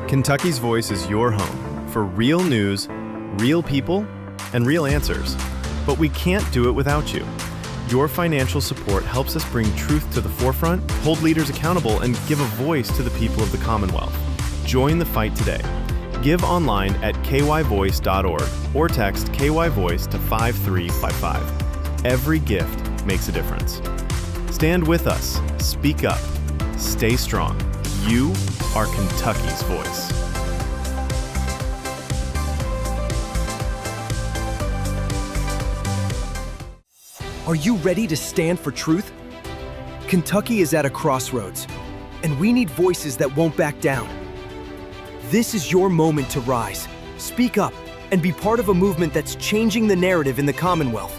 Kentucky's Voice is your home for real news, real people, and real answers. But we can't do it without you. Your financial support helps us bring truth to the forefront, hold leaders accountable, and give a voice to the people of the Commonwealth. Join the fight today. Give online at kyvoice.org or text KYVoice to 5355. Every gift makes a difference. Stand with us. Speak up. Stay strong. You are Kentucky's voice. Are you ready to stand for truth? Kentucky is at a crossroads, and we need voices that won't back down. This is your moment to rise, speak up, and be part of a movement that's changing the narrative in the Commonwealth.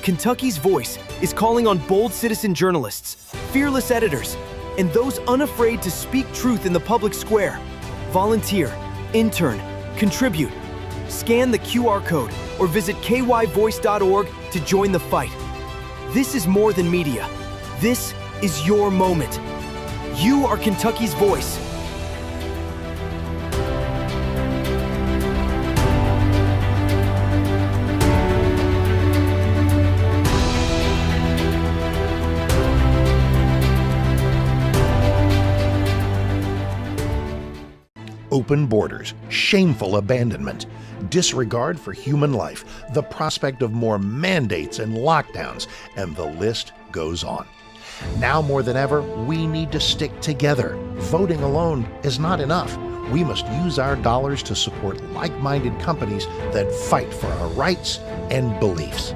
Kentucky's Voice is calling on bold citizen journalists, fearless editors, and those unafraid to speak truth in the public square. Volunteer, intern, contribute. Scan the QR code or visit kyvoice.org to join the fight. This is more than media. This is your moment. You are Kentucky's voice. Open borders, shameful abandonment, disregard for human life, the prospect of more mandates and lockdowns, and the list goes on. Now more than ever, we need to stick together. Voting alone is not enough. We must use our dollars to support like-minded companies that fight for our rights and beliefs.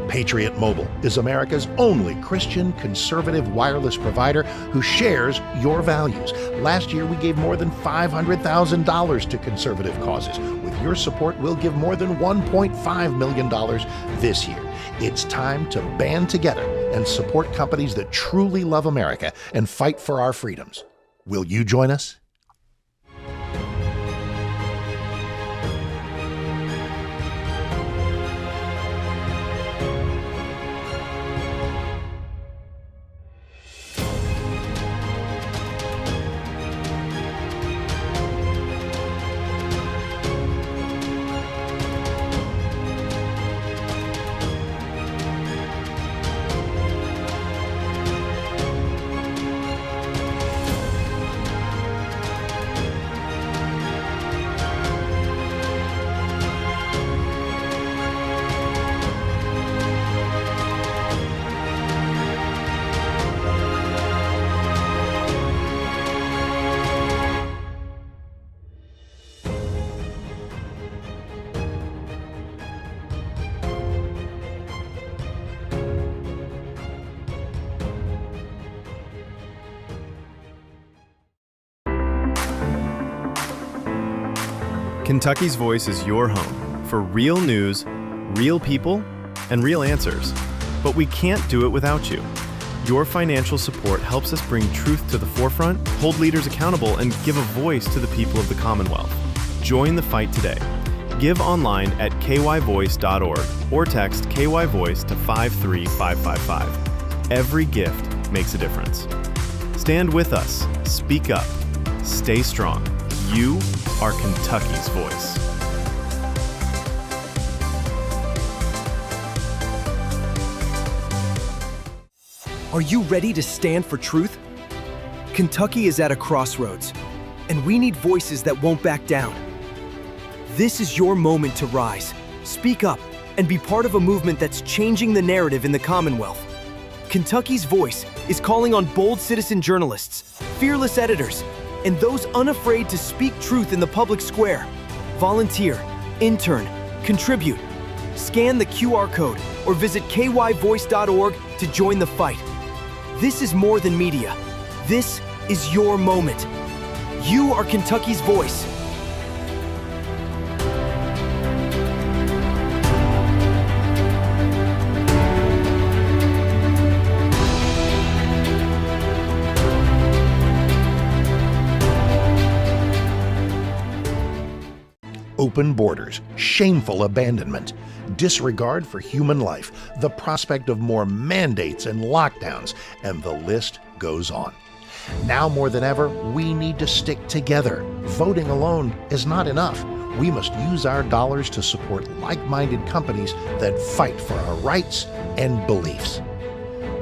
Patriot Mobile is America's only Christian conservative wireless provider who shares your values. Last year, we gave more than $500,000 to conservative causes. With your support, we'll give more than $1.5 million this year. It's time to band together and support companies that truly love America and fight for our freedoms. Will you join us? Kentucky's Voice is your home for real news, real people, and real answers. But we can't do it without you. Your financial support helps us bring truth to the forefront, hold leaders accountable, and give a voice to the people of the Commonwealth. Join the fight today. Give online at kyvoice.org or text KYVoice to 53555. Every gift makes a difference. Stand with us. Speak up. Stay strong. You are Kentucky's voice. Are you ready to stand for truth? Kentucky is at a crossroads, and we need voices that won't back down. This is your moment to rise, speak up, and be part of a movement that's changing the narrative in the Commonwealth. Kentucky's Voice is calling on bold citizen journalists, fearless editors, and those unafraid to speak truth in the public square. Volunteer, intern, contribute. Scan the QR code or visit kyvoice.org to join the fight. This is more than media. This is your moment. You are Kentucky's voice. Open borders, shameful abandonment, disregard for human life, the prospect of more mandates and lockdowns, and the list goes on. Now more than ever, we need to stick together. Voting alone is not enough. We must use our dollars to support like-minded companies that fight for our rights and beliefs.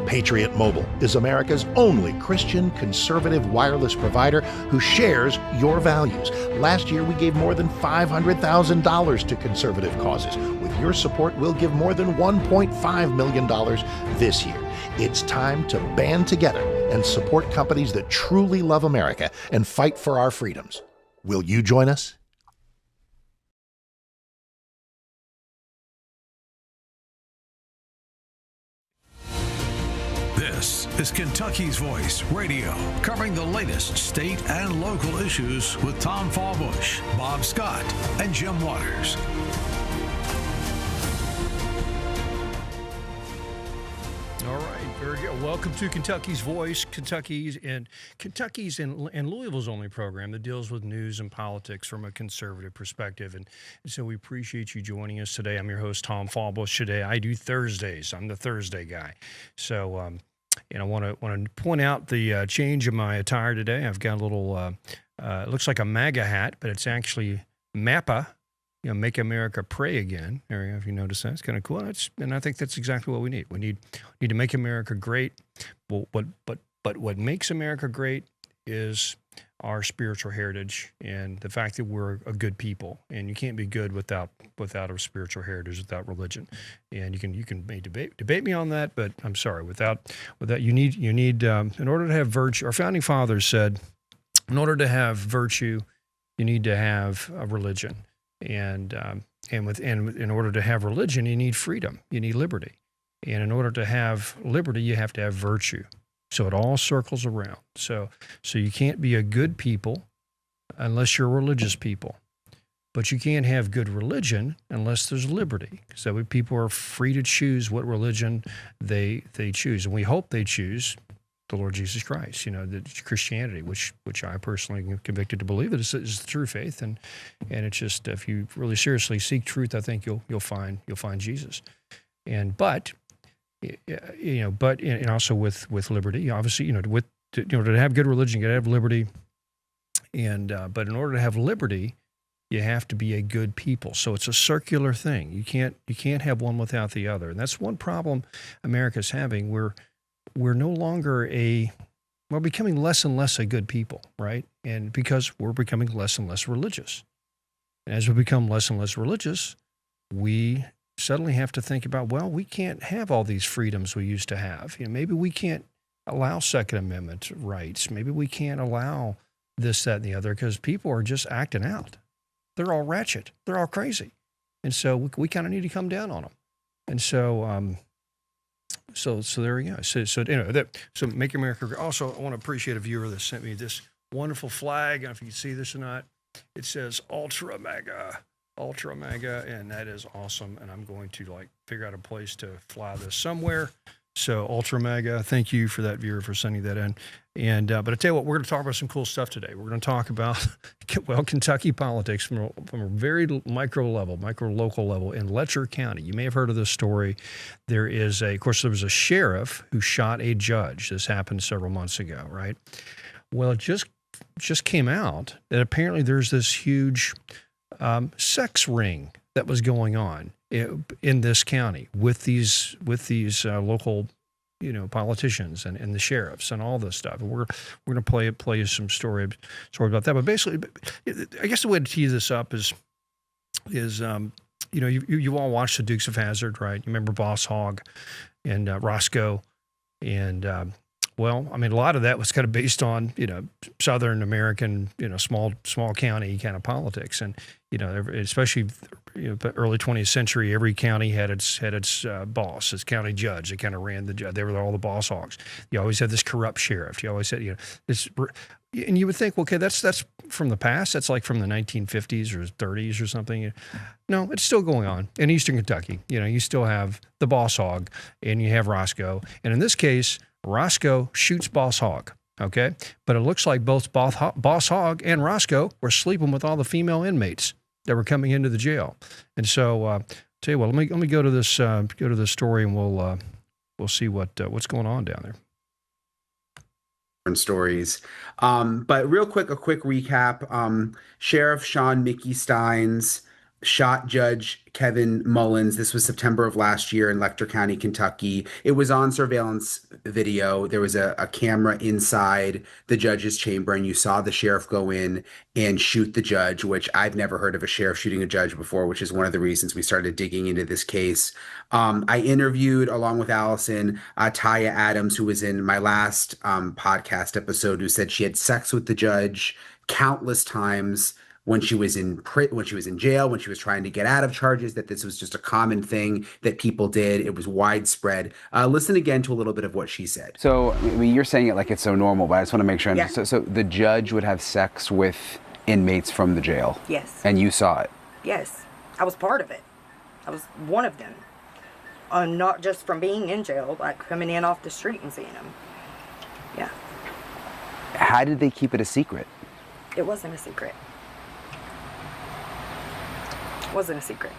Patriot Mobile is America's only Christian conservative wireless provider who shares your values. Last year, we gave more than $500,000 to conservative causes. With your support, we'll give more than $1.5 million this year. It's time to band together and support companies that truly love America and fight for our freedoms. Will you join us? This is Kentucky's Voice Radio, covering the latest state and local issues with Tom Fallbush, Bob Scott, and Jim Waters. All right, very good. Welcome to Kentucky's Voice, Kentucky's and Louisville's only program that deals with news and politics from a conservative perspective. And so we appreciate you joining us today. I'm your host, Tom Fallbush. Today I do Thursdays. I'm the Thursday guy. So, and I want to point out the change in my attire today. I've got a little, it looks like a MAGA hat, but it's actually MAPA. Make America Pray Again. There you go, if you notice that. It's kind of cool. And I think that's exactly what we need. We need to make America great. Well, but what makes America great is our spiritual heritage and the fact that we're a good people. And you can't be good without our spiritual heritage, without religion. And you can debate me on that, but I'm sorry. Without you need in order to have virtue. Our founding fathers said, in order to have virtue, you need to have a religion. And in order to have religion, you need freedom, you need liberty, and in order to have liberty, you have to have virtue. So it all circles around. So you can't be a good people unless you're a religious people, but you can't have good religion unless there's liberty. So people are free to choose what religion they choose, and we hope they choose the Lord Jesus Christ, the Christianity, which I personally am convicted to believe that is the true faith, and it's just, if you really seriously seek truth, I think you'll find Jesus, but also with liberty, obviously, in order to have good religion, you got to have liberty, but in order to have liberty, you have to be a good people. So it's a circular thing. You can't have one without the other, and that's one problem America's having. We're no longer we're becoming less and less a good people, right? And because we're becoming less and less religious. And as we become less and less religious, we suddenly have to think about, well, we can't have all these freedoms we used to have. Maybe we can't allow Second Amendment rights. Maybe we can't allow this, that, and the other, because people are just acting out. They're all ratchet. They're all crazy. And so we kind of need to come down on them. And so, So there we go. So Make America Great. Also, I want to appreciate a viewer that sent me this wonderful flag. I don't know if you can see this or not. It says Ultra MAGA, and that is awesome. And I'm going to figure out a place to fly this somewhere. So Ultra MAGA, thank you for that viewer for sending that in. And but I tell you what, we're going to talk about some cool stuff today. We're going to talk about Kentucky politics from a very micro local level in Letcher County. You may have heard of this story. There was a sheriff who shot a judge. This happened several months ago, right? Well, it just came out that apparently there's this huge sex ring that was going on in this county with these local, politicians and the sheriffs and all this stuff. And we're going to play you some story about that. But basically, I guess the way to tee this up is you all watched the Dukes of Hazzard, right? You remember Boss Hogg and Roscoe, and a lot of that was kind of based on Southern American small county kind of politics, and especially early 20th century, every county had its boss, its county judge. They kind of ran the judge. They were all the boss hogs. You always had this corrupt sheriff. You always had this, and you would think, well, okay, that's from the past. That's like from the 1950s or 30s or something. No, it's still going on in Eastern Kentucky. You still have the boss hog, and you have Roscoe, and in this case, Roscoe shoots Boss Hogg, okay? But it looks like both Boss Hogg and Roscoe were sleeping with all the female inmates that were coming into the jail. And so, tell you what, let me go to this story, and we'll see what's going on down there. stories. But real quick, a quick recap. Sheriff Sean Mickey Steins shot Judge Kevin Mullins. This was September of last year in Lecter County, Kentucky. It was on surveillance video. There was a camera inside the judge's chamber, and you saw the sheriff go in and shoot the judge, which I've never heard of a sheriff shooting a judge before, which is one of the reasons we started digging into this case. I interviewed, along with Allison, Taya Adams, who was in my last podcast episode, who said she had sex with the judge countless times when she was in jail, when she was trying to get out of charges, that this was just a common thing that people did. It was widespread. Listen again to a little bit of what she said. So, I mean, you're saying it like it's so normal, but I just want to make sure. Yeah. So the judge would have sex with inmates from the jail? Yes. And you saw it? Yes. I was part of it. I was one of them. Not just from being in jail, like coming in off the street and seeing them. Yeah. How did they keep it a secret? It wasn't a secret. It wasn't a secret.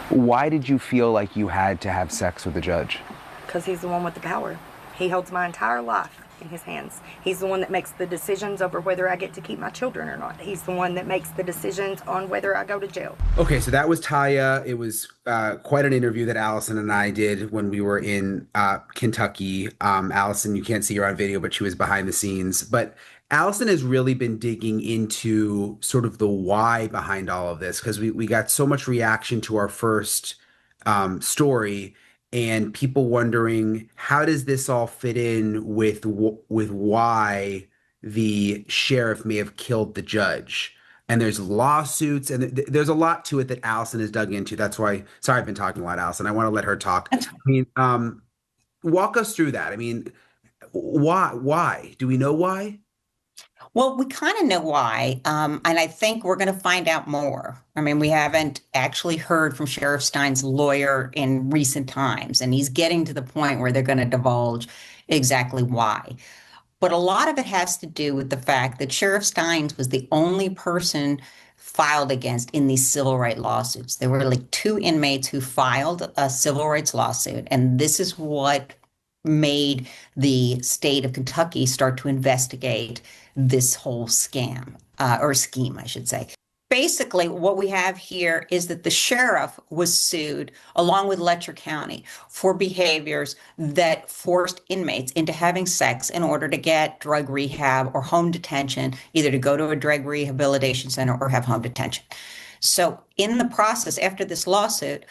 Why did you feel like you had to have sex with the judge? Because he's the one with the power. He holds my entire life in his hands. He's the one that makes the decisions over whether I get to keep my children or not. He's the one that makes the decisions on whether I go to jail. Okay, so that was Taya. It was quite an interview that Allison and I did when we were in Kentucky. Allison, you can't see her on video, but she was behind the scenes. But Allison has really been digging into sort of the why behind all of this, because we got so much reaction to our first story, and people wondering, how does this all fit in with why the sheriff may have killed the judge? And there's lawsuits, and there's a lot to it that Allison has dug into. That's why, sorry, I've been talking a lot, Allison. I want to let her talk. I mean, walk us through that. I mean, why? Do we know why? Well, we kind of know why, and I think we're going to find out more. I mean, we haven't actually heard from Sheriff Stein's lawyer in recent times, and he's getting to the point where they're going to divulge exactly why. But a lot of it has to do with the fact that Sheriff Steins was the only person filed against in these civil rights lawsuits. There were like 2 inmates who filed a civil rights lawsuit, and this is what made the state of Kentucky start to investigate this whole scam, or scheme, I should say. Basically, what we have here is that the sheriff was sued along with Letcher County for behaviors that forced inmates into having sex in order to get drug rehab or home detention, either to go to a drug rehabilitation center or have home detention. So in the process, after this lawsuit,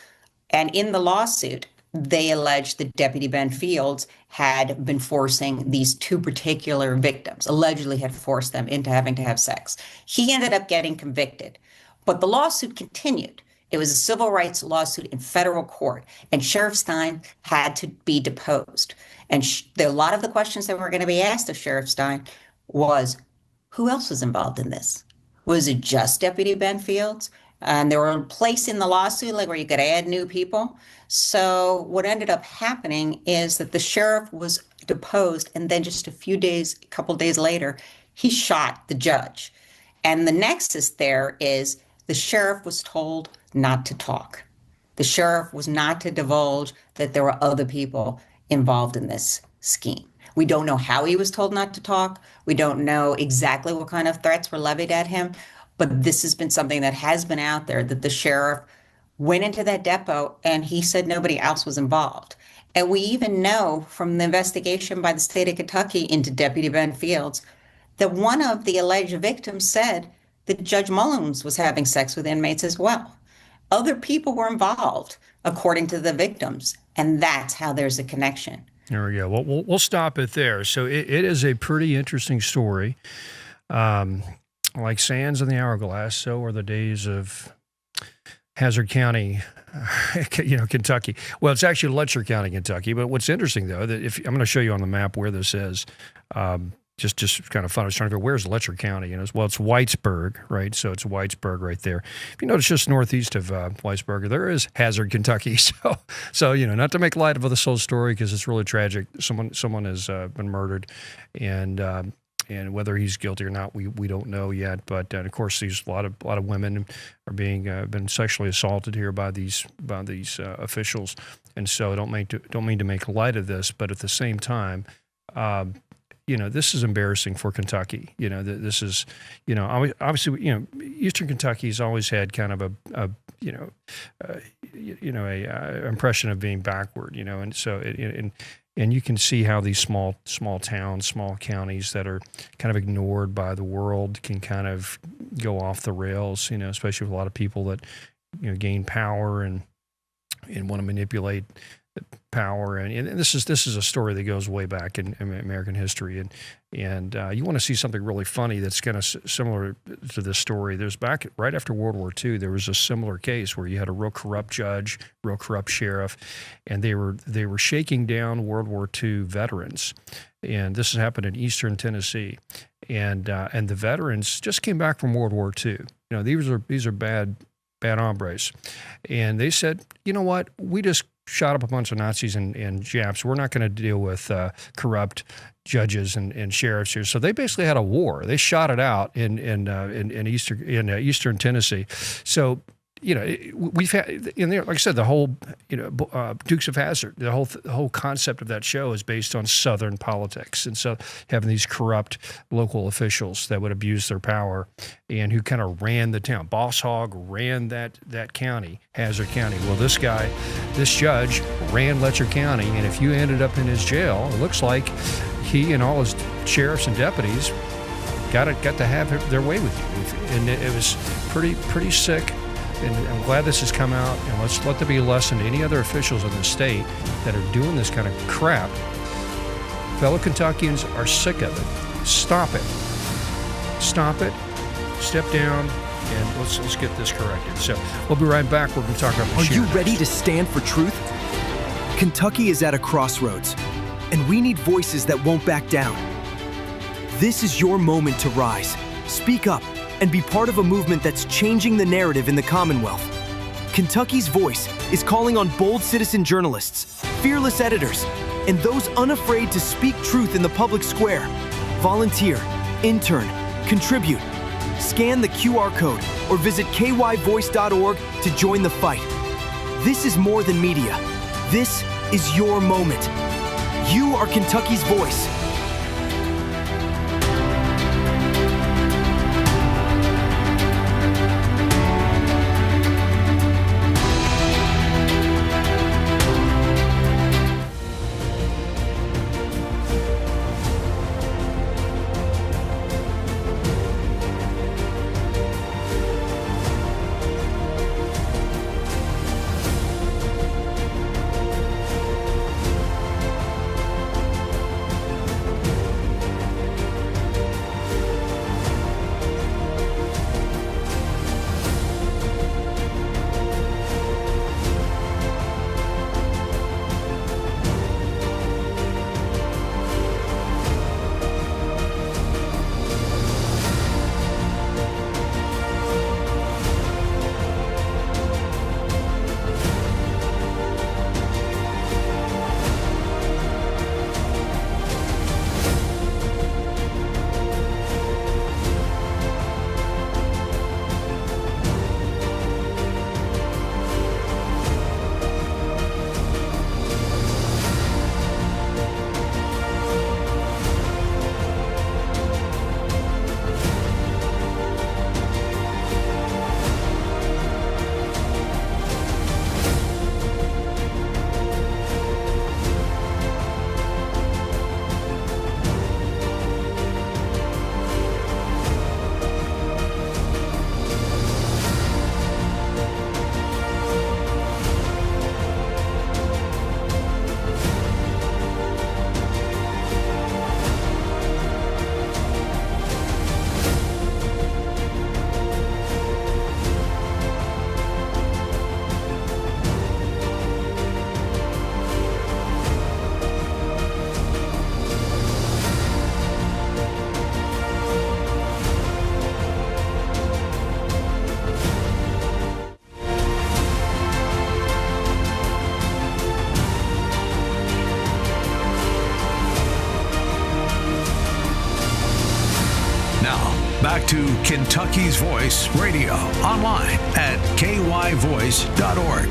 and in the lawsuit, they alleged that Deputy Ben Fields had been forcing these 2 particular victims, allegedly had forced them into having to have sex. He ended up getting convicted, but the lawsuit continued. It was a civil rights lawsuit in federal court, and Sheriff Stein had to be deposed. And a lot of the questions that were going to be asked of Sheriff Stein was, who else was involved in this? Was it just Deputy Ben Fields? And there were a place in the lawsuit like where you could add new people. So what ended up happening is that the sheriff was deposed, and then just a couple days later, he shot the judge. And the nexus there is the sheriff was told not to talk. The sheriff was not to divulge that there were other people involved in this scheme. We don't know how he was told not to talk. We don't know exactly what kind of threats were levied at him. But this has been something that has been out there, that the sheriff went into that depot and he said nobody else was involved. And we even know from the investigation by the state of Kentucky into Deputy Ben Fields that one of the alleged victims said that Judge Mullins was having sex with inmates as well. Other people were involved, according to the victims, and that's how there's a connection. There we go. Well, we'll stop it there. So it is a pretty interesting story. Like sands in the hourglass, so are the days of Hazard County, Kentucky. Well, it's actually Letcher County, Kentucky. But what's interesting, though, that I'm going to show you on the map where this is. Just kind of fun. I was trying to figure, where's Letcher County? And it's Whitesburg, right? So it's Whitesburg right there. If you notice, just northeast of Whitesburg, there is Hazard, Kentucky. So not to make light of this whole story because it's really tragic. Someone has been murdered, and whether he's guilty or not, we don't know yet. But of course, a lot of women are being been sexually assaulted here by these officials, and so I don't mean to make light of this, but at the same time, this is embarrassing for Kentucky. This is, obviously, Eastern Kentucky's always had kind of a impression of being backward, and so and you can see how these small towns, small counties that are kind of ignored by the world can kind of go off the rails, especially with a lot of people that, gain power and want to manipulate power. And this is a story that goes way back in American history. And you want to see something really funny that's kind of similar to this story. There's right after World War II, there was a similar case where you had a real corrupt judge, real corrupt sheriff, and they were shaking down World War II veterans. And this has happened in Eastern Tennessee. And the veterans just came back from World War II. These are bad hombres. And they said, you know what, we just shot up a bunch of Nazis and Japs. We're not going to deal with corrupt judges and sheriffs here. So they basically had a war. They shot it out in Eastern Tennessee. So we've had in there, like I said, the whole Dukes of Hazzard. The whole concept of that show is based on Southern politics, and so having these corrupt local officials that would abuse their power and who kind of ran the town. Boss Hogg ran that county, Hazzard County. Well, this judge ran Letcher County, and if you ended up in his jail, it looks like he and all his sheriffs and deputies got to have their way with you, and it was pretty sick. And I'm glad this has come out, and let's let there be a lesson to any other officials in the state that are doing this kind of crap. Fellow Kentuckians are sick of it. Stop it. Stop it. Step down, and let's get this corrected. So we'll be right back. We're going to talk about Are you ready to stand for truth? Kentucky is at a crossroads, and we need voices that won't back down. This is your moment to rise. Speak up and be part of a movement that's changing the narrative in the Commonwealth. Kentucky's Voice is calling on bold citizen journalists, fearless editors, and those unafraid to speak truth in the public square. Volunteer, intern, contribute. Scan the QR code or visit kyvoice.org to join the fight. This is more than media. This is your moment. You are Kentucky's voice. Back to Kentucky's Voice Radio, online at kyvoice.org.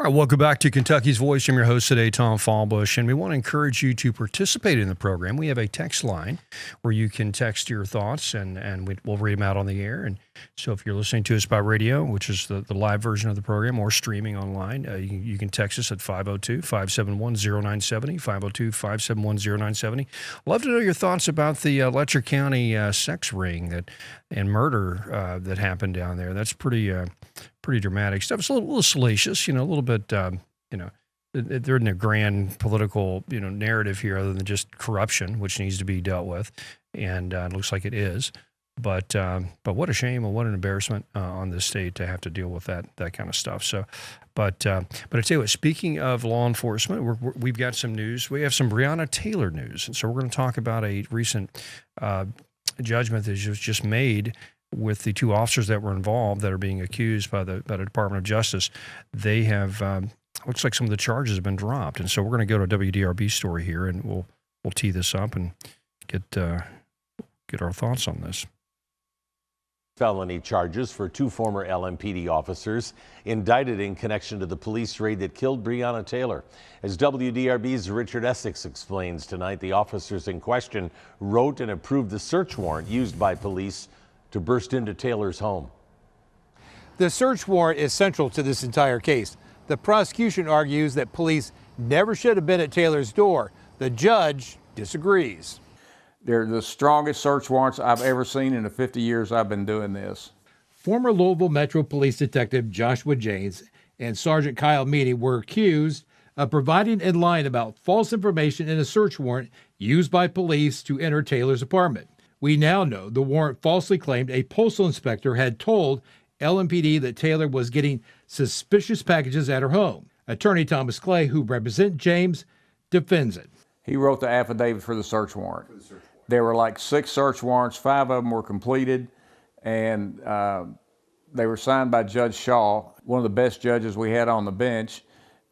All right, welcome back to Kentucky's Voice. I'm your host today, Tom Fallbush, and we want to encourage you to participate in the program. We have a text line where you can text your thoughts, and we'll read them out on the air. And so if you're listening to us by radio, which is the live version of the program, or streaming online, you can text us at 502-571-0970, 502-571-0970. Love to know your thoughts about the Letcher County sex ring and murder that happened down there. That's pretty dramatic stuff. It's a little salacious, a little bit, there isn't a grand political, narrative here other than just corruption, which needs to be dealt with. And it looks like it is. But what a shame and what an embarrassment on this state to have to deal with that kind of stuff. So, but I tell you what, speaking of law enforcement, we've got some news. We have some Breonna Taylor news. And so we're going to talk about a recent judgment that was just made with the two officers that were involved that are being accused by the Department of Justice. They have, looks like some of the charges have been dropped. And so we're going to go to a WDRB story here, and we'll tee this up and get our thoughts on this. Felony charges for two former LMPD officers indicted in connection to the police raid that killed Breonna Taylor. As WDRB's Richard Essex explains tonight, the officers in question wrote and approved the search warrant used by police to burst into Taylor's home. The search warrant is central to this entire case. The prosecution argues that police never should have been at Taylor's door. The judge disagrees. They're the strongest search warrants I've ever seen in the 50 years I've been doing this. Former Louisville Metro Police Detective Joshua James and Sergeant Kyle Meany were accused of providing and lying about false information in a search warrant used by police to enter Taylor's apartment. We now know the warrant falsely claimed a postal inspector had told LMPD that Taylor was getting suspicious packages at her home. Attorney Thomas Clay, who represents James, defends it. He wrote the affidavit for the search warrant. There were like 6 search warrants, 5 of them were completed, and they were signed by Judge Shaw. One of the best judges we had on the bench,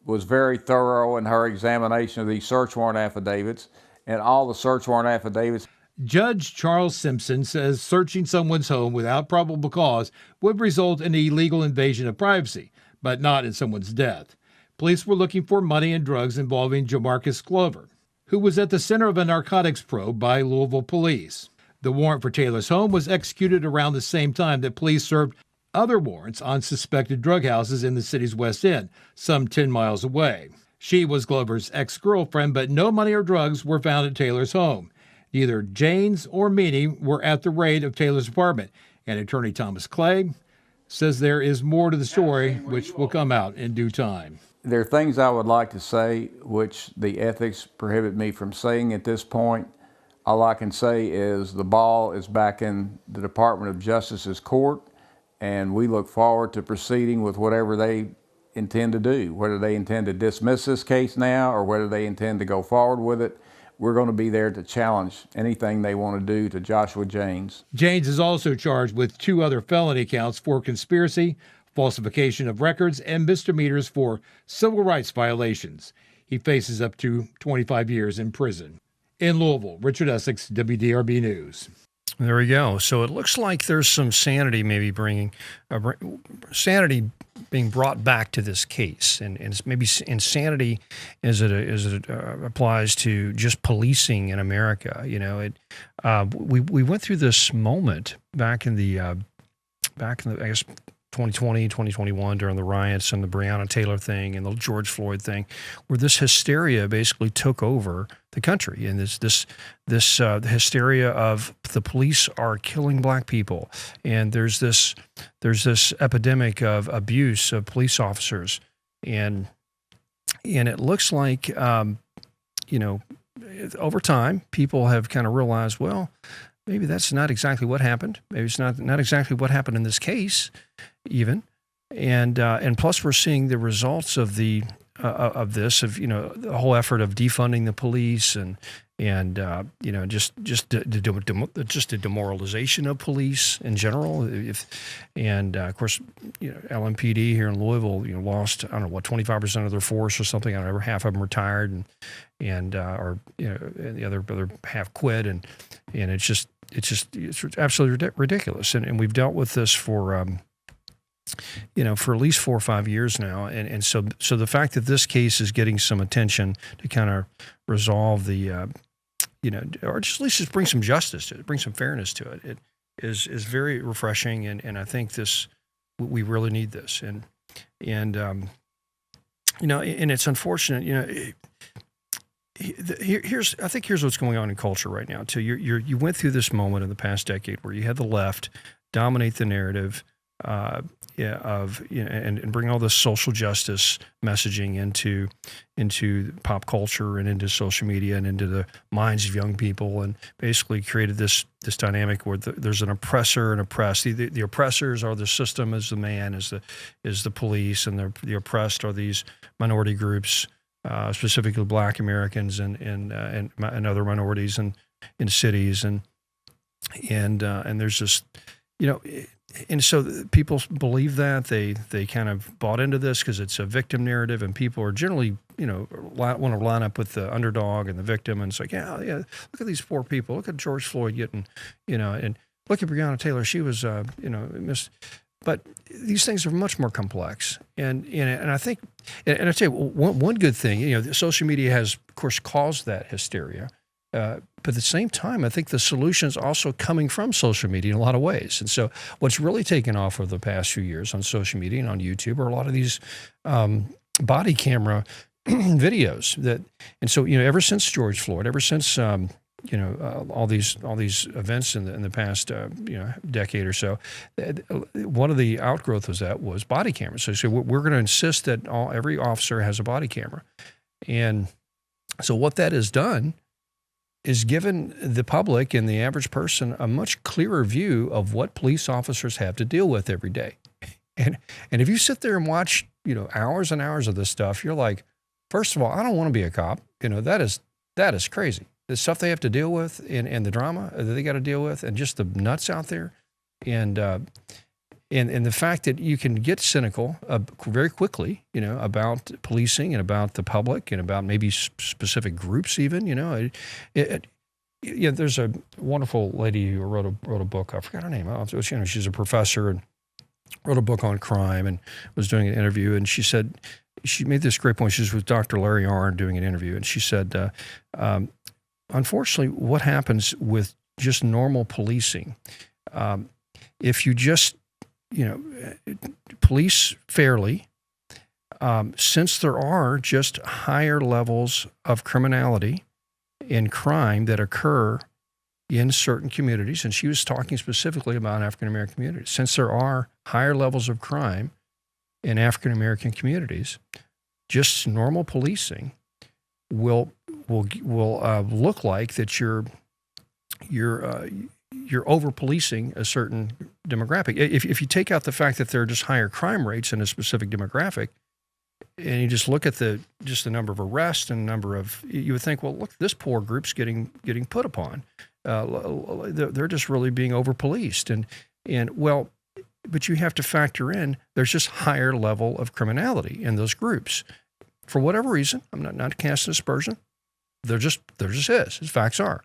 was very thorough in her examination of these search warrant affidavits, and all the search warrant affidavits. Judge Charles Simpson says searching someone's home without probable cause would result in an illegal invasion of privacy, but not in someone's death. Police were looking for money and drugs involving Jamarcus Glover, who was at the center of a narcotics probe by Louisville police. The warrant for Taylor's home was executed around the same time that police served other warrants on suspected drug houses in the city's West End, some 10 miles away. She was Glover's ex-girlfriend, but no money or drugs were found at Taylor's home. Neither Janes or Meany were at the raid of Taylor's apartment, and attorney Thomas Clay says there is more to the story, which will come out in due time. There are things I would like to say which the ethics prohibit me from saying at this point. All I can say is the ball is back in the Department of Justice's court, and we look forward to proceeding with whatever they intend to do, whether they intend to dismiss this case now or whether they intend to go forward with it. We're going to be there to challenge anything they want to do to Joshua Janes. Janes is also charged with 2 other felony counts for conspiracy, falsification of records, and misdemeanors for civil rights violations. He faces up to 25 years in prison. In Louisville, Richard Essex, WDRB News. There we go. So it looks like there's some sanity sanity being brought back to this case, and it's maybe insanity as it applies to just policing in America. We went through this moment back in the I guess 2020, 2021 during the riots and the Breonna Taylor thing and the George Floyd thing, where this hysteria basically took over the country. And this hysteria of the police are killing black people. And there's this epidemic of abuse of police officers. And it looks like, over time, people have kind of realized, well, maybe that's not exactly what happened. Maybe it's not exactly what happened in this case, even. And plus, we're seeing the results of the whole effort of defunding the police and just the demoralization of police in general. Of course, LMPD here in Louisville, lost 25% of their force or something. Half of them retired, and the other half quit, and it's absolutely ridiculous. And we've dealt with this for for at least 4 or 5 years now. And so the fact that this case is getting some attention to kind of resolve the, or just at least just bring some justice to it, bring some fairness to it, it is very refreshing. And I think we really need this. And it's unfortunate, I think here's what's going on in culture right now too. You went through this moment in the past decade where you had the left dominate the narrative, and bring all this social justice messaging into pop culture and into social media and into the minds of young people, and basically created this dynamic where there's an oppressor and oppressed. The oppressors are the system, as the man, is the police, and the oppressed are these minority groups, specifically Black Americans and other minorities in cities, and there's just and so people believe that they kind of bought into this because it's a victim narrative, and people are generally want to line up with the underdog and the victim, and it's like yeah, look at these poor people, look at George Floyd getting and look at Breonna Taylor, she was missed. But these things are much more complex, and I think, and I tell you one good thing, social media has of course caused that hysteria, but at the same time, I think the solution is also coming from social media in a lot of ways. And so, what's really taken off over the past few years on social media and on YouTube are a lot of these body camera videos and so ever since George Floyd, ever since all these events in the past decade or so, one of the outgrowth was body cameras. So we're going to insist that every officer has a body camera, and so what that has done is given the public and the average person a much clearer view of what police officers have to deal with every day. And if you sit there and watch hours and hours of this stuff, you're like, first of all, I don't want to be a cop. That is crazy. The stuff they have to deal with, and the drama that they got to deal with, and just the nuts out there, and the fact that you can get cynical very quickly, about policing and about the public and about maybe specific groups even. There's a wonderful lady who wrote a book. I forgot her name. She's a professor and wrote a book on crime and was doing an interview. And she said, she made this great point. She was with Dr. Larry Arnn doing an interview, and she said, unfortunately, what happens with just normal policing, if you just police fairly, since there are just higher levels of criminality and crime that occur in certain communities, and she was talking specifically about African-American communities, since there are higher levels of crime in African-American communities, just normal policing will look like that you're over-policing a certain demographic. If you take out the fact that there are just higher crime rates in a specific demographic, and you just look at the number of arrests and number of, you would think, well, look, this poor group's getting put upon. They're just really being over-policed. But you have to factor in, there's just higher level of criminality in those groups. For whatever reason, I'm not casting aspersion. There just is, as facts are.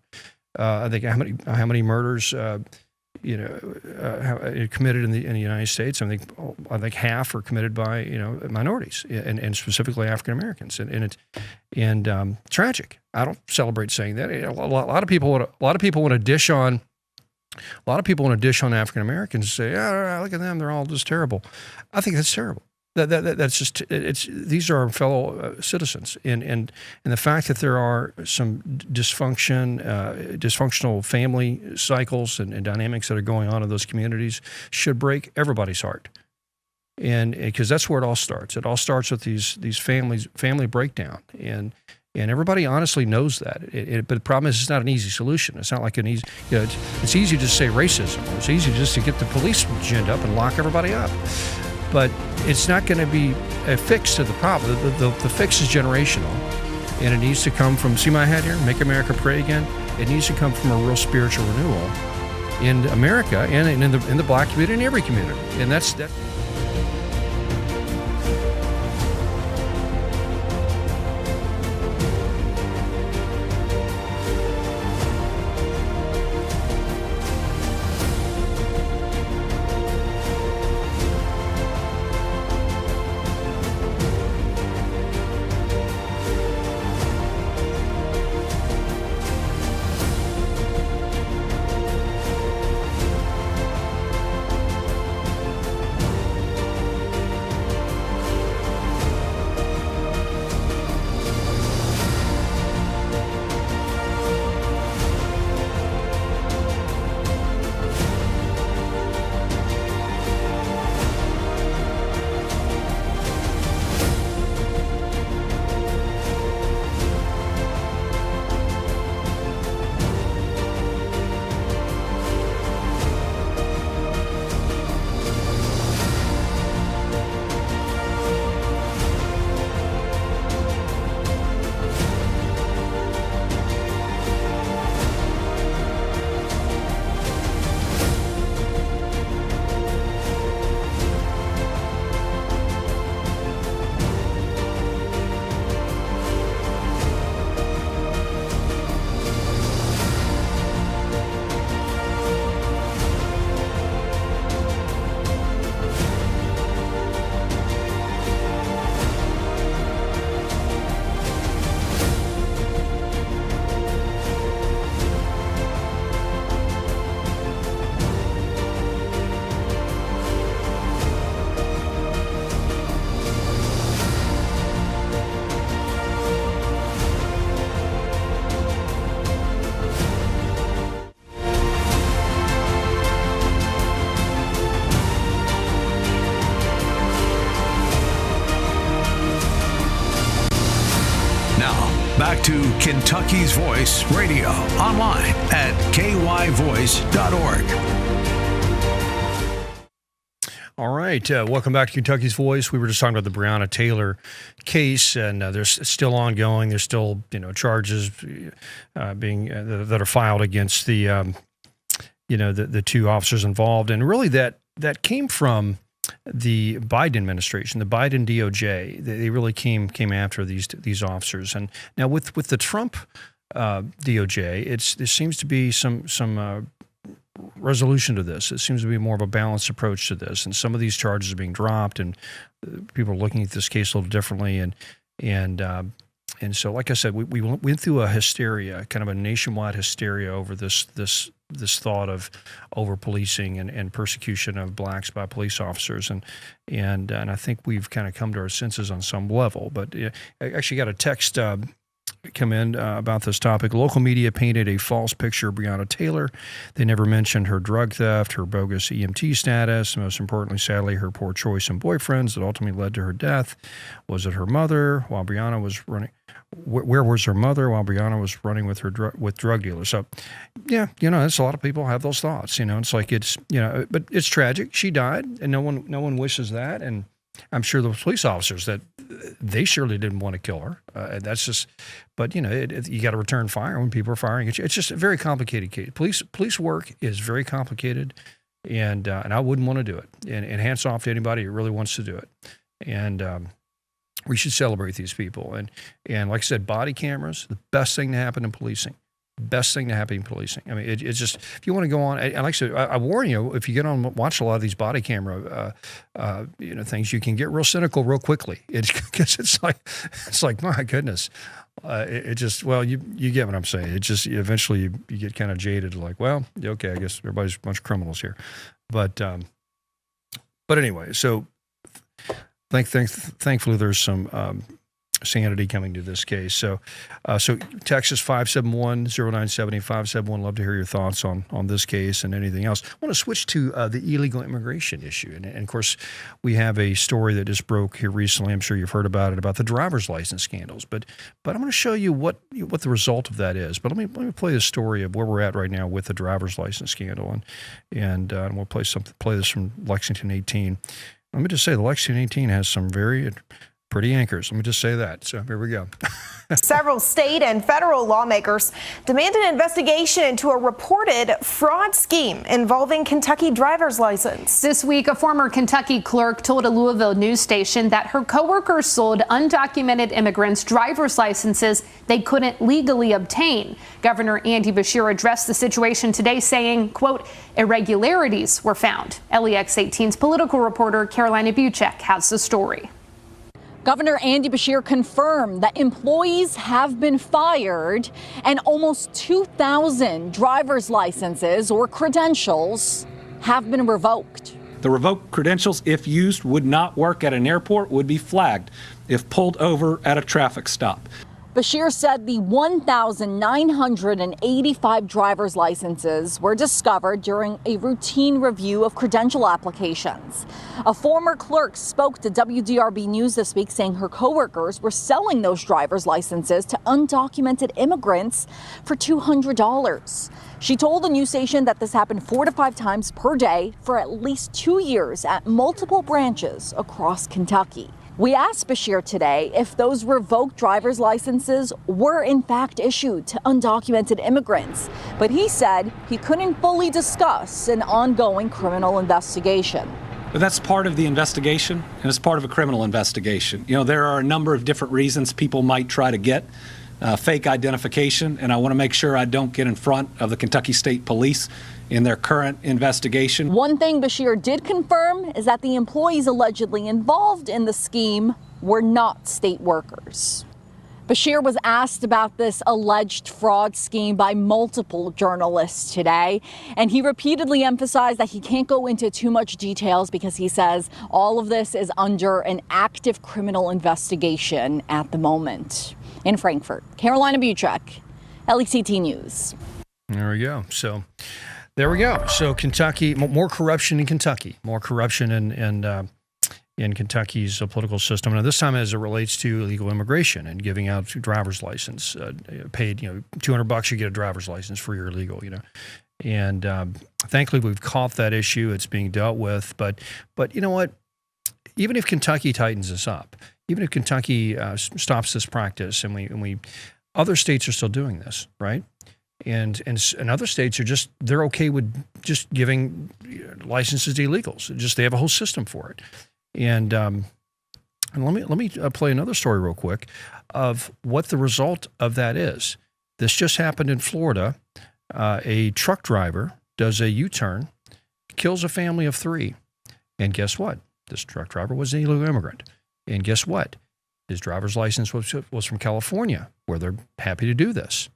I think how many murders committed in the United States. I think half are committed by minorities and specifically African Americans, and it's tragic. I don't celebrate saying that. A lot of people want to dish on African Americans and say, "Yeah, look at them; they're all just terrible." I think that's terrible. That's just these are our fellow citizens, and the fact that there are some dysfunctional family cycles and dynamics that are going on in those communities should break everybody's heart, and because that's where it all starts. It all starts with these family breakdown, and everybody honestly knows that. But the problem is, it's not an easy solution. It's not like an easy. It's easy to just say racism. It's easy just to get the police ginned up and lock everybody up. But it's not going to be a fix to the problem. The fix is generational, and it needs to come from, see my hat here, Make America Pray Again. It needs to come from a real spiritual renewal in America and in the Black community and every community. And that's. to Kentucky's Voice Radio online at kyvoice.org. All right, welcome back to Kentucky's Voice. We were just talking about the Breonna Taylor case, and there's still ongoing. There's still, charges being that are filed against the, the two officers involved, and really that came from the Biden administration, the Biden DOJ. They really came after these officers, and now with the Trump DOJ, there seems to be some resolution to this. It seems to be more of a balanced approach to this, and some of these charges are being dropped, and people are looking at this case a little differently. And so, like I said, we went through a hysteria, kind of a nationwide hysteria over this thought of over policing and persecution of blacks by police officers, and I think we've kind of come to our senses on some level. But I actually got a text come in about this topic. Local media painted a false picture of Breonna Taylor. They never mentioned her drug theft, her bogus EMT status, and most importantly, sadly, her poor choice in boyfriends that ultimately led to her death. Was it her mother while Breonna was running? Where was her mother while Breonna was running with drug dealers? So, yeah, it's a lot of people have those thoughts. It's like but it's tragic. She died, and no one wishes that. And I'm sure the police officers that they surely didn't want to kill her. That's just, but you got to return fire when people are firing at you. It's just a very complicated case. Police work is very complicated, and I wouldn't want to do it. And hats off to anybody who really wants to do it. And we should celebrate these people. And like I said, body cameras, the best thing to happen in policing. Best thing to happen in policing. I mean, it's just, if you want to go on, and like I said, I warn you, if you get on, watch a lot of these body camera, things, you can get real cynical real quickly. Because it's like, my goodness, it just, well, you get what I'm saying. It just, eventually you get kind of jaded, like, well, okay, I guess everybody's a bunch of criminals here. But anyway, so thankfully there's some sanity coming to this case. So Texas 571-0970, 571. Love to hear your thoughts on this case and anything else. I want to switch to the illegal immigration issue. And of course, we have a story that just broke here recently. I'm sure you've heard about it, about the driver's license scandals. But I'm going to show you what the result of that is. But let me play the story of where we're at right now with the driver's license scandal. And we'll play this from Lexington 18. Let me just say, the Lexington 18 has some very pretty anchors. Let me just say that. So here we go. Several state and federal lawmakers demand an investigation into a reported fraud scheme involving Kentucky driver's license. This week, a former Kentucky clerk told a Louisville news station that her coworkers sold undocumented immigrants driver's licenses they couldn't legally obtain. Governor Andy Beshear addressed the situation today, saying, quote, irregularities were found. LEX 18's political reporter Carolina Buchek has the story. Governor Andy Beshear confirmed that employees have been fired and almost 2,000 driver's licenses or credentials have been revoked. The revoked credentials, if used, would not work at an airport, would be flagged if pulled over at a traffic stop. Beshear said the 1,985 driver's licenses were discovered during a routine review of credential applications. A former clerk spoke to WDRB News this week, saying her coworkers were selling those driver's licenses to undocumented immigrants for $200. She told the news station that this happened 4 to 5 times per day for at least 2 years at multiple branches across Kentucky. We asked Beshear today if those revoked driver's licenses were in fact issued to undocumented immigrants, but he said he couldn't fully discuss an ongoing criminal investigation. But that's part of the investigation, and it's part of a criminal investigation. There are a number of different reasons people might try to get fake identification, and I want to make sure I don't get in front of the Kentucky State Police in their current investigation. One thing Beshear did confirm is that the employees allegedly involved in the scheme were not state workers. Beshear was asked about this alleged fraud scheme by multiple journalists today, and he repeatedly emphasized that he can't go into too much details because he says all of this is under an active criminal investigation at the moment. In Frankfort, Carolina Buchek, LECT News. There we go. So there we go. So Kentucky, more corruption in Kentucky, more corruption in Kentucky's political system. And this time as it relates to illegal immigration and giving out driver's license, paid, $200, you get a driver's license for your illegal, And thankfully, we've caught that issue. It's being dealt with. But you know what? Even if Kentucky tightens this up, even if Kentucky stops this practice, and we other states are still doing this, right? And other states are they're okay with just giving licenses to illegals. They have a whole system for it. And let me play another story real quick of what the result of that is. This just happened in Florida. A truck driver does a U-turn, kills a family of 3. And guess what? This truck driver was an illegal immigrant. And guess what? His driver's license was from California, where they're happy to do this.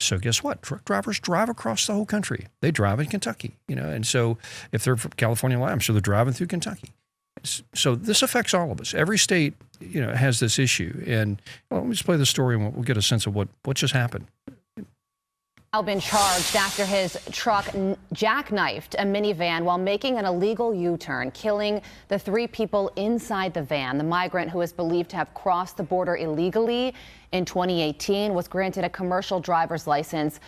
So guess what? Truck drivers drive across the whole country. They drive in Kentucky, And so if they're from California, I'm sure they're driving through Kentucky. So this affects all of us. Every state, has this issue. And let me just play the story, and we'll get a sense of what just happened. Now been charged after his truck jackknifed a minivan while making an illegal U-turn, killing the 3 people inside the van. The migrant, who is believed to have crossed the border illegally in 2018, was granted a commercial driver's license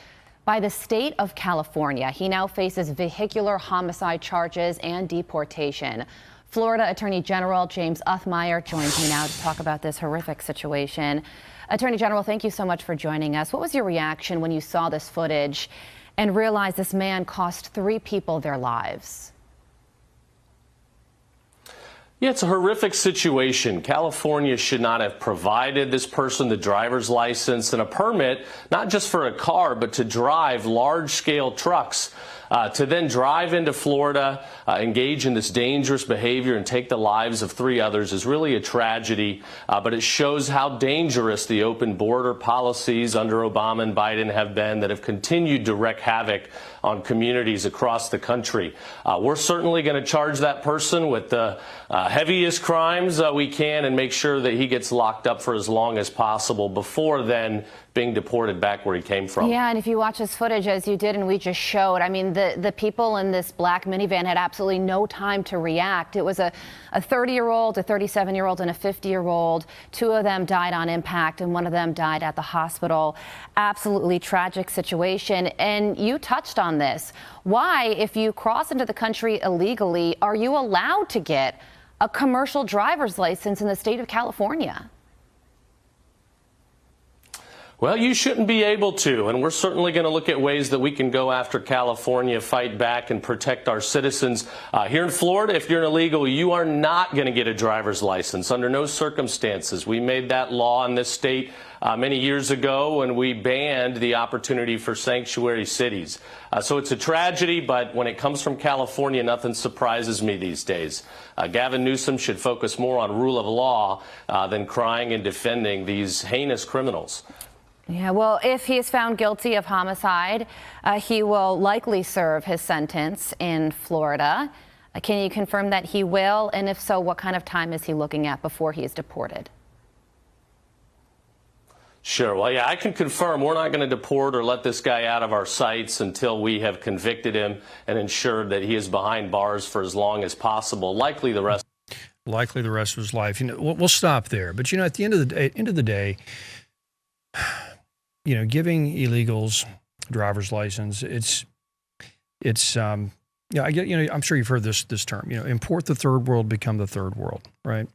by the state of California. He now faces vehicular homicide charges and deportation. Florida Attorney General James Uthmeier joins me now to talk about this horrific situation. Attorney General, thank you so much for joining us. What was your reaction when you saw this footage and realized this man cost 3 people their lives? Yeah, it's a horrific situation. California should not have provided this person the driver's license and a permit, not just for a car, but to drive large-scale trucks. To then drive into Florida, engage in this dangerous behavior and take the lives of 3 others is really a tragedy, but it shows how dangerous the open border policies under Obama and Biden have been that have continued to wreak havoc on communities across the country. We're certainly going to charge that person with the heaviest crimes we can and make sure that he gets locked up for as long as possible before then being deported back where he came from. Yeah, and if you watch this footage, as you did and we just showed, I mean, the people in this black minivan had absolutely no time to react. It was a 30-year-old, a 37-year-old, and a 50-year-old. 2 of them died on impact, and 1 of them died at the hospital. Absolutely tragic situation. And you touched on this. Why, if you cross into the country illegally, are you allowed to get a commercial driver's license in the state of California? Well, you shouldn't be able to, and we're certainly going to look at ways that we can go after California, fight back, and protect our citizens. Here in Florida, if you're an illegal, you are not going to get a driver's license under no circumstances. We made that law in this state many years ago when we banned the opportunity for sanctuary cities. So it's a tragedy, but when it comes from California, nothing surprises me these days. Gavin Newsom should focus more on rule of law than crying and defending these heinous criminals. Yeah, well, if he is found guilty of homicide, he will likely serve his sentence in Florida. Can you confirm that he will? And if so, what kind of time is he looking at before he is deported? Sure. Well, yeah, I can confirm we're not going to deport or let this guy out of our sights until we have convicted him and ensured that he is behind bars for as long as possible, likely the rest of his life. We'll stop there. But, at the end of the day, giving illegals driver's license, I'm sure you've heard this term, import the third world, become the third world, right?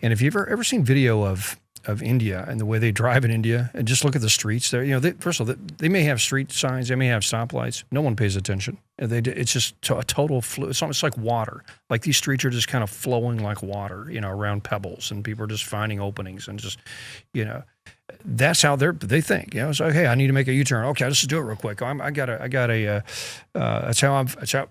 And if you've ever seen video of India and the way they drive in India, and just look at the streets there, first of all, they may have street signs, they may have stoplights, no one pays attention. It's just a total it's almost like water. Like these streets are just kind of flowing like water, around pebbles, and people are just finding openings and just, that's how they think. It's like, hey, I need to make a U-turn. Okay, let's just do it real quick. That's how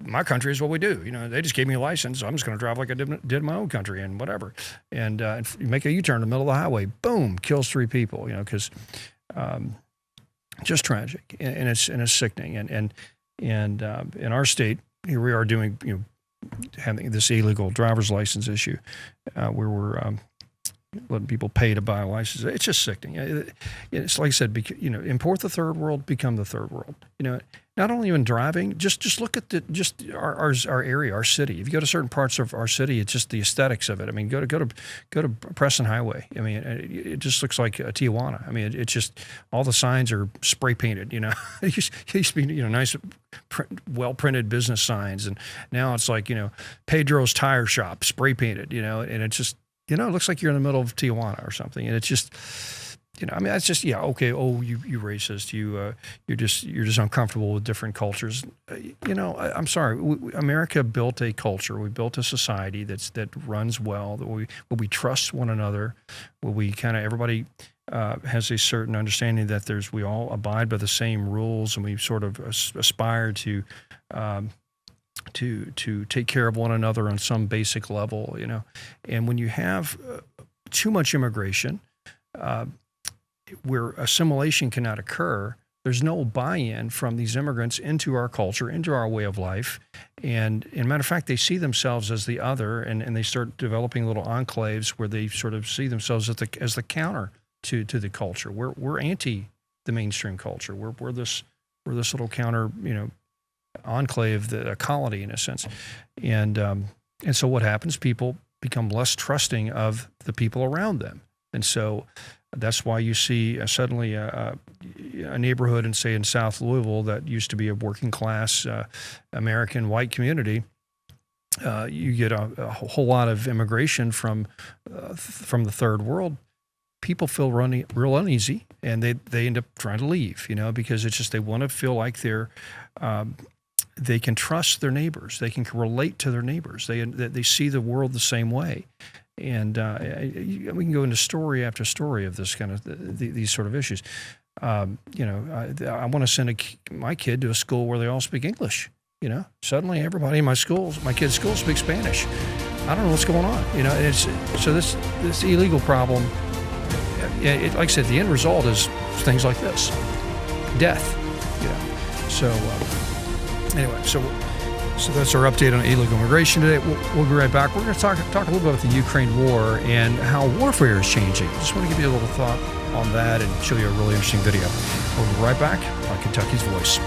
my country is what we do. They just gave me a license, so I'm just going to drive like I did in my own country and whatever. And make a U-turn in the middle of the highway, boom, kills 3 people. Because just tragic, and it's sickening. And in our state, here we are doing, having this illegal driver's license issue, where we're letting people pay to buy a license. It's just sickening. It's like I said, import the third world, become the third world. Not only in driving, just look at our area, our city. If you go to certain parts of our city, it's just the aesthetics of it. I mean, go to Preston Highway. I mean, it just looks like Tijuana. I mean, it's just all the signs are spray painted. It used to be nice, well printed business signs, and now it's like Pedro's Tire Shop, spray painted. And it's just it looks like you're in the middle of Tijuana or something, and it's just. I mean, that's just okay. Oh, you racist. You're just uncomfortable with different cultures. I'm sorry. America built a culture. We built a society that runs well. Where we trust one another. Where we everybody has a certain understanding that we all abide by the same rules, and we sort of aspire to take care of one another on some basic level. And when you have too much immigration. Where assimilation cannot occur, there's no buy-in from these immigrants into our culture, into our way of life. And as a matter of fact, they see themselves as the other, and they start developing little enclaves where they sort of see themselves as the counter to the culture. We're anti the mainstream culture. We're this little counter, enclave, a colony in a sense. And so what happens? People become less trusting of the people around them. And so that's why you see suddenly a neighborhood in South Louisville that used to be a working class American white community. You get a whole lot of immigration from the third world. People feel real uneasy, and they end up trying to leave, because it's just they want to feel like they can trust their neighbors. They can relate to their neighbors. They see the world the same way. And we can go into story after story of this kind of these sort of issues. I want to send my kid to a school where they all speak English. Suddenly everybody in my kid's school speaks Spanish. I don't know what's going on. So this illegal problem. Like I said, the end result is things like this, death. So anyway, So that's our update on illegal immigration today. We'll be right back. We're going to talk a little bit about the Ukraine war and how warfare is changing. Just want to give you a little thought on that and show you a really interesting video. We'll be right back on Kentucky's Voice.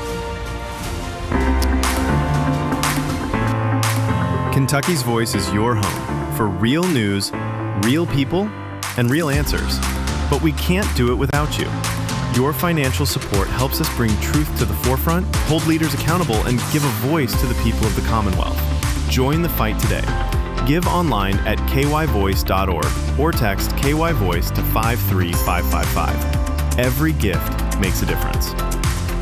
Kentucky's Voice is your home for real news, real people, and real answers. But we can't do it without you. Your financial support helps us bring truth to the forefront, hold leaders accountable, and give a voice to the people of the Commonwealth. Join the fight today. Give online at kyvoice.org or text KYVoice to 53555. Every gift makes a difference.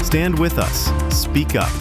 Stand with us. Speak up.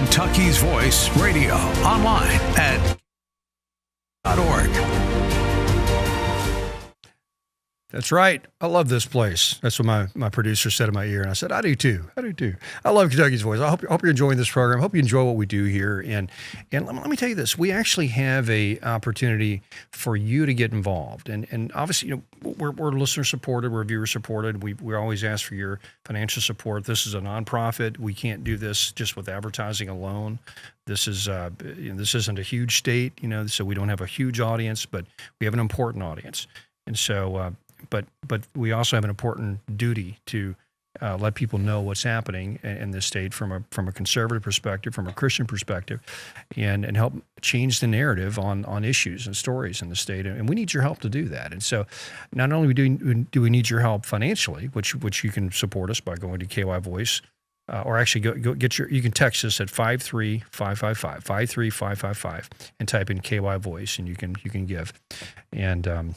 Kentucky's Voice Radio, online at .org. That's right. I love this place. That's what my producer said in my ear. And I said, I do too. I do too. I love Kentucky's Voice. I hope you're enjoying this program. I hope you enjoy what we do here. And let me tell you this. We actually have a opportunity for you to get involved. And obviously, we're listener supported. We're viewer supported. We always ask for your financial support. This is a nonprofit. We can't do this just with advertising alone. This is this isn't a huge state, so we don't have a huge audience, but we have an important audience. And so, but we also have an important duty to let people know what's happening in this state from a conservative perspective, from a Christian perspective, and help change the narrative on issues and stories in the state. And we need your help to do that. And so, not only do we need your help financially, which you can support us by going to KY Voice. Or actually, go get you can text us at 53555, 53555, and type in KY Voice, and you can give. And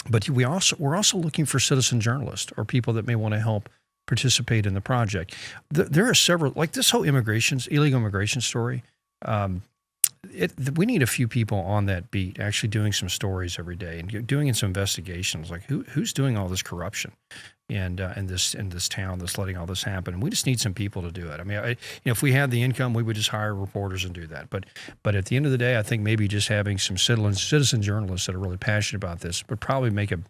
but we're also looking for citizen journalists or people that may want to help participate in the project. There are several, like this whole illegal immigration story. We need a few people on that beat, actually doing some stories every day and doing some investigations, like who's doing all this corruption and in this town that's letting all this happen. And we just need some people to do it. I mean, if we had the income, we would just hire reporters and do that. But at the end of the day, I think maybe just having some citizen journalists that are really passionate about this would probably make a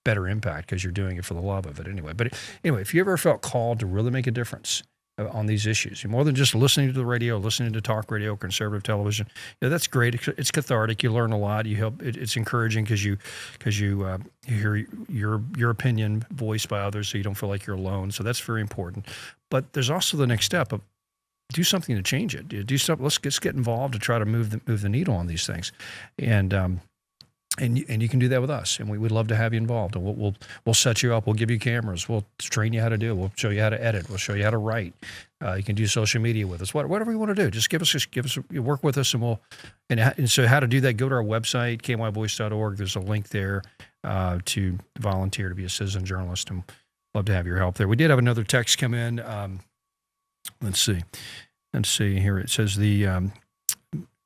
better impact because you're doing it for the love of it anyway. But anyway, if you ever felt called to really make a difference on these issues, more than just listening to the radio, listening to talk radio, conservative television, that's great. It's cathartic. You learn a lot. You help. It's encouraging because you hear your opinion voiced by others, so you don't feel like you're alone. So that's very important. But there's also the next step of do something to change it. Do something. Let's get involved to try to move the needle on these things, and you can do that with us, and we would love to have you involved. And we'll set you up. We'll give you cameras. We'll train you how to do it. We'll show you how to edit. We'll show you how to write. You can do social media with us. Whatever you want to do, just give us work with us, and so how to do that? Go to our website, kyvoice.org. There's a link there to volunteer to be a citizen journalist, and love to have your help there. We did have another text come in. Let's see here. It says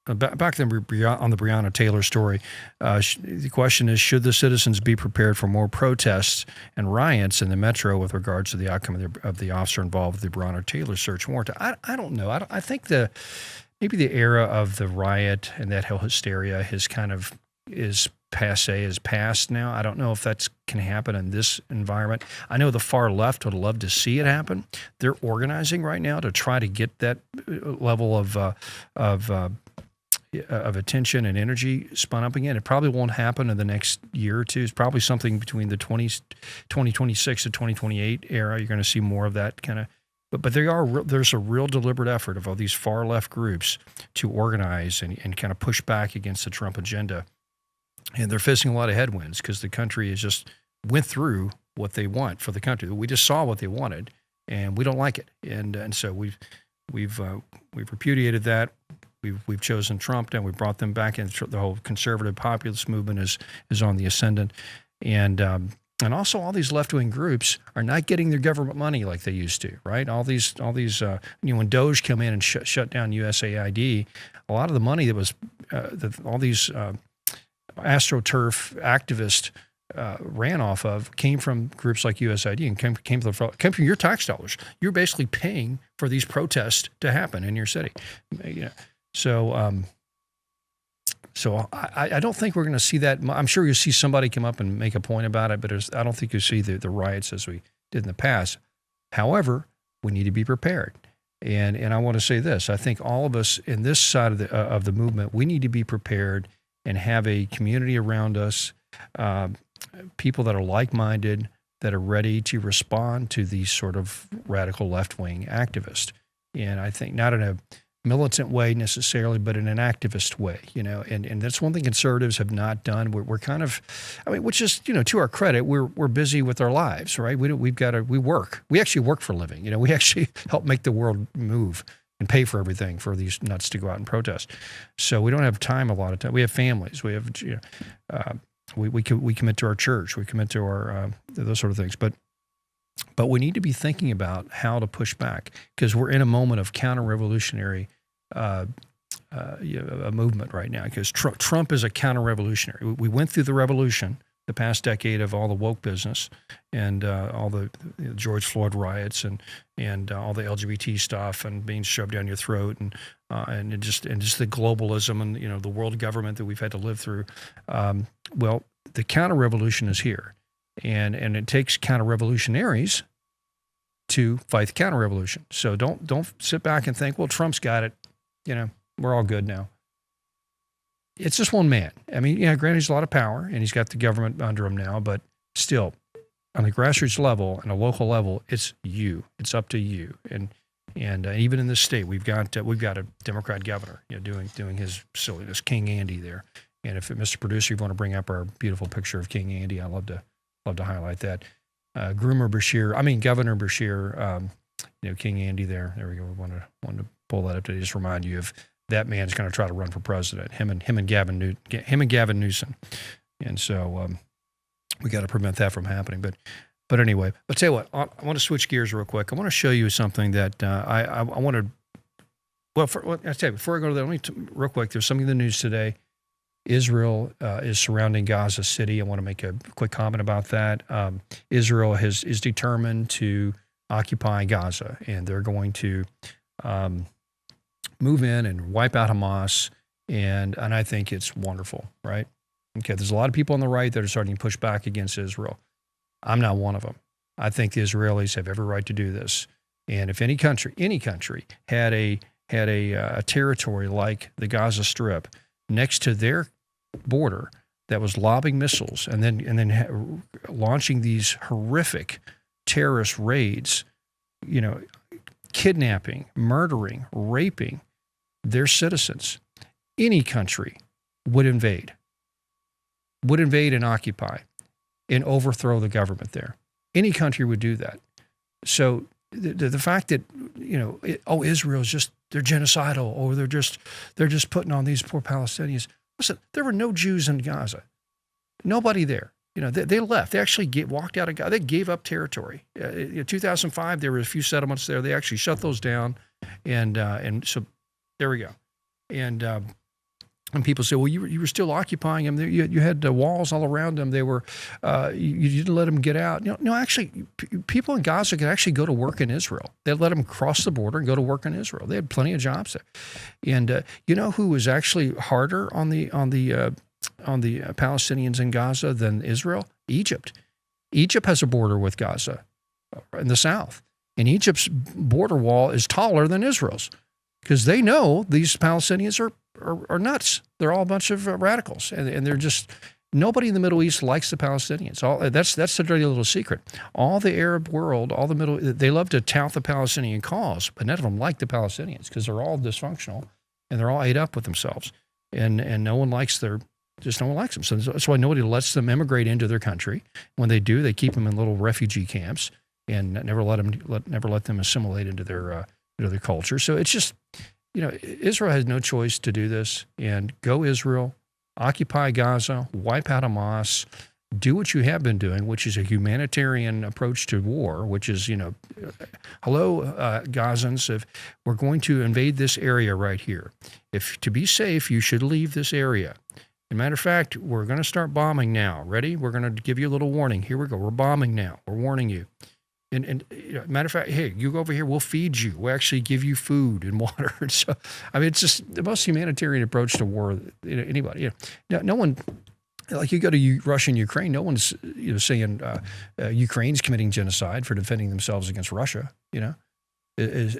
back then on the Breonna Taylor story, the question is, should the citizens be prepared for more protests and riots in the metro with regards to the outcome of the officer involved with the Breonna Taylor search warrant? I don't know. I think maybe the era of the riot and that whole hysteria is passe, is past now. I don't know if that can happen in this environment. I know the far left would love to see it happen. They're organizing right now to try to get that level of attention and energy spun up again. It probably won't happen in the next year or two. It's probably something between the 2026 to 2028 era. You're going to see more of that kind of. But there's a real deliberate effort of all these far left groups to organize and kind of push back against the Trump agenda. And they're facing a lot of headwinds because the country has just went through what they want for the country. We just saw what they wanted, and we don't like it. And so we've repudiated that. We've chosen Trump, and we brought them back in. The whole conservative populist movement is on the ascendant, and also all these left-wing groups are not getting their government money like they used to, right? All these when Doge come in and shut down USAID, a lot of the money that was all these AstroTurf activists ran off of came from groups like USAID and came from your tax dollars. You're basically paying for these protests to happen in your city. So I don't think we're going to see that. I'm sure you'll see somebody come up and make a point about it, but I don't think you'll see the riots as we did in the past. However, we need to be prepared. And I want to say this. I think all of us in this side of the movement, we need to be prepared and have a community around us, people that are like-minded, that are ready to respond to these sort of radical left-wing activists. And I think not in a militant way necessarily, but in an activist way, and that's one thing conservatives have not done. We're kind of, which is, to our credit, we're busy with our lives, right? We work. We actually work for a living. We actually help make the world move and pay for everything for these nuts to go out and protest. So we don't have time a lot of time. We have families. We have, we commit to our church. We commit to our those sort of things. But we need to be thinking about how to push back because we're in a moment of counter-revolutionary a movement right now, because Trump is a counter-revolutionary. We went through the revolution, the past decade of all the woke business and all the George Floyd riots and all the LGBT stuff and being shoved down your throat and just the globalism and the world government that we've had to live through. Well, the counter-revolution is here, and it takes counter-revolutionaries to fight the counter-revolution. So don't sit back and think, well, Trump's got it. We're all good now. It's just one man. I mean, granted, he's a lot of power, and he's got the government under him now, but still, on the grassroots level and a local level, it's you. It's up to you. And even in this state, we've got a Democrat governor, doing his silliness, King Andy there. And if Mr. Producer, you want to bring up our beautiful picture of King Andy, I'd love to highlight that. Governor Bashir, King Andy there. There we go. We wanted to pull that up to just remind you of that man's going to try to run for president. Him and Gavin Newsom, and so we got to prevent that from happening. But anyway, I'll tell you what. I want to switch gears real quick. I want to show you something that I want to. Well, I tell you before I go to that, let me real quick. There's something in the news today. Israel is surrounding Gaza City. I want to make a quick comment about that. Israel is determined to occupy Gaza, and they're going to move in and wipe out Hamas, and I think it's wonderful, right? Okay, there's a lot of people on the right that are starting to push back against Israel. I'm not one of them. I think the Israelis have every right to do this, and if any country had a territory like the Gaza Strip next to their border that was lobbing missiles and then launching these horrific terrorist raids, kidnapping, murdering, raping their citizens, any country would invade and occupy and overthrow the government there. Any country would do that. So the fact that, Israel's just, they're genocidal, or they're just putting on these poor Palestinians. Listen, there were no Jews in Gaza. Nobody there. They left. They actually walked out of Gaza. They gave up territory. In 2005, there were a few settlements there. They actually shut those down, and so there we go. And people say, well, you were still occupying them. You had walls all around them. They were you didn't let them get out. No, actually, people in Gaza could actually go to work in Israel. They let them cross the border and go to work in Israel. They had plenty of jobs there. And you know who was actually harder on the Palestinians in Gaza than Israel? Egypt. Egypt has a border with Gaza in the south, and Egypt's border wall is taller than Israel's because they know these Palestinians are nuts. They're all a bunch of radicals, and they're just, nobody in the Middle East likes the Palestinians. That's the dirty little secret. All the Arab world, they love to tout the Palestinian cause, but none of them like the Palestinians because they're all dysfunctional and they're all ate up with themselves, and no one likes no one likes them. So that's why nobody lets them immigrate into their country. When they do, they keep them in little refugee camps and never let them assimilate into their culture. So it's just, Israel has no choice to do this. And go Israel, occupy Gaza, wipe out Hamas, do what you have been doing, which is a humanitarian approach to war, which is, hello, Gazans, if we're going to invade this area right here, if to be safe, you should leave this area. As a matter of fact, we're going to start bombing now. Ready? We're going to give you a little warning. Here we go. We're bombing now. We're warning you. And matter of fact, hey, you go over here. We'll feed you. We'll actually give you food and water. So, it's just the most humanitarian approach to war. Anybody, no one, like you go to Russia and Ukraine, no one's saying Ukraine's committing genocide for defending themselves against Russia.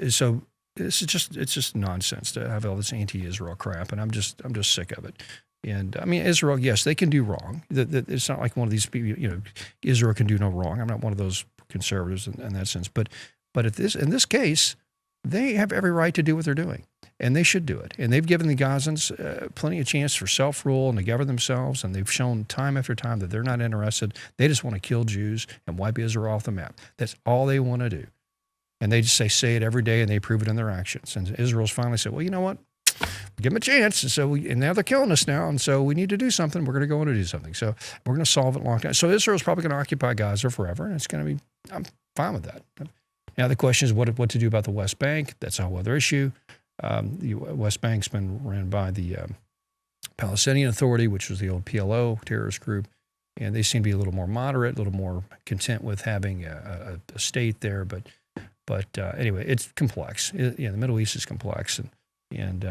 So it's just nonsense to have all this anti-Israel crap, and I'm just sick of it. And Israel, yes, they can do wrong. It's not like one of these people, Israel can do no wrong. I'm not one of those conservatives in that sense. But in this case, they have every right to do what they're doing, and they should do it. And they've given the Gazans plenty of chance for self-rule and to govern themselves, and they've shown time after time that they're not interested. They just want to kill Jews and wipe Israel off the map. That's all they want to do. And they just say it every day, and they prove it in their actions. And Israel's finally said, well, you know what? Give them a chance. And now they're killing us now. And so we need to do something. We're going to go in and do something. So we're going to solve it long time. So Israel's probably going to occupy Gaza forever. And it's going to be, I'm fine with that. Now the question is what to do about the West Bank. That's a whole other issue. The West Bank's been ran by the Palestinian Authority, which was the old PLO terrorist group, and they seem to be a little more moderate, a little more content with having a state there. But anyway, it's complex. The Middle East is complex, and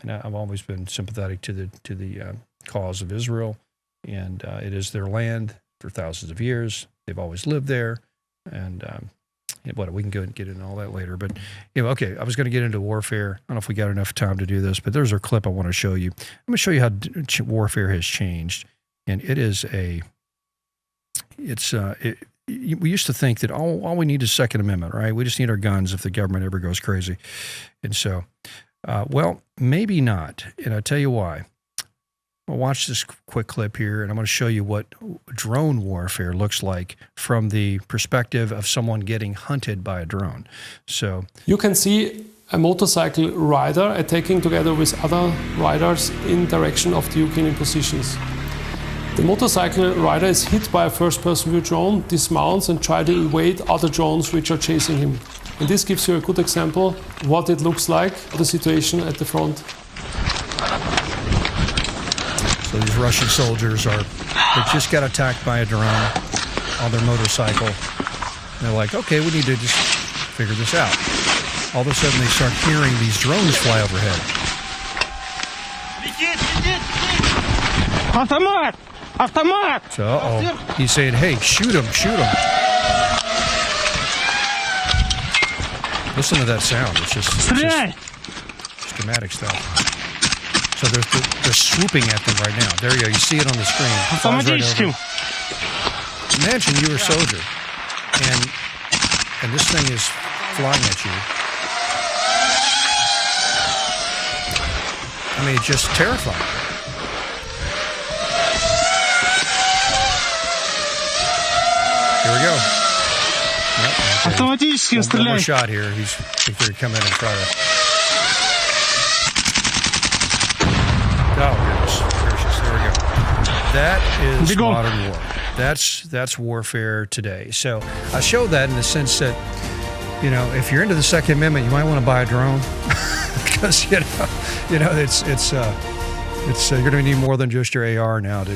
I've always been sympathetic to the cause of Israel, and it is their land for thousands of years. They've always lived there, and we can go and get into all that later. But okay, I was going to get into warfare. I don't know if we got enough time to do this, but there's a clip I want to show you. I'm going to show you how warfare has changed, and it is we used to think that all we need is Second Amendment, right? We just need our guns if the government ever goes crazy, and so. Well, maybe not, and I'll tell you why. I'll watch this quick clip here, and I'm going to show you what drone warfare looks like from the perspective of someone getting hunted by a drone. So you can see a motorcycle rider attacking together with other riders in direction of the Ukrainian positions. The motorcycle rider is hit by a first-person view drone, dismounts and tries to evade other drones which are chasing him. And this gives you a good example what it looks like, the situation at the front. So these Russian soldiers they just got attacked by a drone on their motorcycle. And they're like, okay, we need to just figure this out. All of a sudden they start hearing these drones fly overhead. Автомат! Автомат! So, he's saying, hey, shoot him, shoot him. Listen to that sound. It's just dramatic stuff. So they're swooping at them right now. There you go. You see it on the screen. Right over. Imagine you're a soldier, and this thing is flying at you. I mean, it's just terrifying. Here we go. Автоматически One more shot here. I think they're coming in and try to. Oh, goodness gracious. There we go. That is modern war. That's warfare today. So I show that in the sense that, if you're into the Second Amendment, you might want to buy a drone because it's you're going to need more than just your AR now to